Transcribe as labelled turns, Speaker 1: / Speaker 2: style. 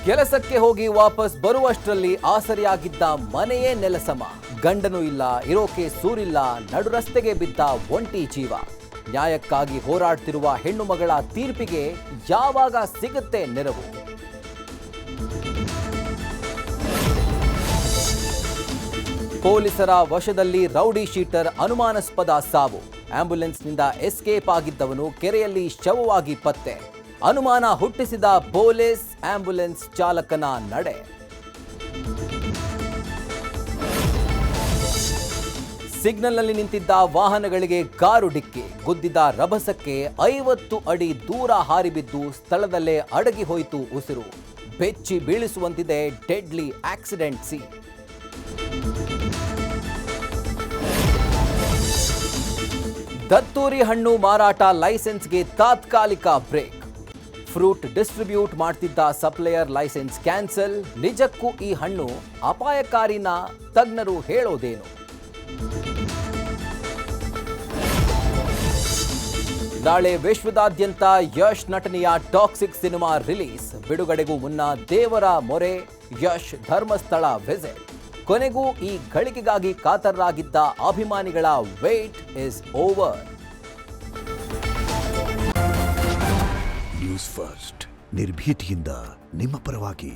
Speaker 1: ಕೆಲಸಕ್ಕೆ ಹೋಗಿ ವಾಪಸ್ ಬರುವಷ್ಟರಲ್ಲಿ ಆಸರೆಯಾಗಿದ್ದ ಮನೆಯೇ ನೆಲಸಮ. ಗಂಡನೂ ಇಲ್ಲ, ಇರೋಕೆ ಸೂರಿಲ್ಲ, ನಡು ರಸ್ತೆಗೆ ಬಿದ್ದ ಒಂಟಿ ಜೀವ. ನ್ಯಾಯಕ್ಕಾಗಿ ಹೋರಾಡ್ತಿರುವ ಹೆಣ್ಣು ಮಗಳ ತೀರ್ಪಿಗೆ ಯಾವಾಗ ಸಿಗುತ್ತೆ ನೆರವು? ಪೊಲೀಸರ ವಶದಲ್ಲಿ ರೌಡಿ ಶೀಟರ್ ಅನುಮಾನಾಸ್ಪದ ಸಾವು. ಆಂಬ್ಯುಲೆನ್ಸ್ನಿಂದ ಎಸ್ಕೇಪ್ ಆಗಿದ್ದವನು ಕೆರೆಯಲ್ಲಿ ಶವವಾಗಿ ಪತ್ತೆ. ಅನುಮಾನ ಹುಟ್ಟಿಸಿದ ಪೊಲೀಸ್ ಆಂಬ್ಯುಲೆನ್ಸ್ ಚಾಲಕನ ನಡೆ. ಸಿಗ್ನಲ್ನಲ್ಲಿ ನಿಂತಿದ್ದ ವಾಹನಗಳಿಗೆ ಕಾರು ಡಿಕ್ಕಿ. ಗುದ್ದಿದ ರಭಸಕ್ಕೆ 50 ಅಡಿ ದೂರ ಹಾರಿಬಿದ್ದು ಸ್ಥಳದಲ್ಲೇ ಅಡಗಿ ಹೋಯಿತು ಉಸಿರು. ಬೆಚ್ಚಿ ಬೀಳಿಸುವಂತಿದೆ ಡೆಡ್ಲಿ ಆಕ್ಸಿಡೆಂಟ್ ಸೀನ್. ದತ್ತೂರಿ ಹಣ್ಣು ಮಾರಾಟ ಲೈಸೆನ್ಸ್ಗೆ ತಾತ್ಕಾಲಿಕ ಬ್ರೇಕ್. ಫ್ರೂಟ್ ಡಿಸ್ಟ್ರಿಬ್ಯೂಟ್ ಮಾಡ್ತಿದ್ದ ಸಪ್ಲೈಯರ್ ಲೈಸೆನ್ಸ್ ಕ್ಯಾನ್ಸಲ್. ನಿಜಕ್ಕೂ ಈ ಹಣ್ಣು ಅಪಾಯಕಾರಿನ? ತಜ್ಞರು ಹೇಳೋದೇನು? ನಾಳೆ ವಿಶ್ವದಾದ್ಯಂತ ಯಶ್ ನಟನೆಯ ಟಾಕ್ಸಿಕ್ ಸಿನಿಮಾ ರಿಲೀಸ್. ಬಿಡುಗಡೆಗೂ ಮುನ್ನ ದೇವರ ಮೊರೆ, ಯಶ್ ಧರ್ಮಸ್ಥಳ ವಿಸಿಟ್. ಕೊನೆಗೂ ಈ ಗಳಿಗೆಗಾಗಿ ಕಾತರರಾಗಿದ್ದ ಅಭಿಮಾನಿಗಳ wait is over.
Speaker 2: News first, ನಿರ್ಭೀತಿಯಿಂದ ನಿಮ್ಮ ಪರವಾಗಿ.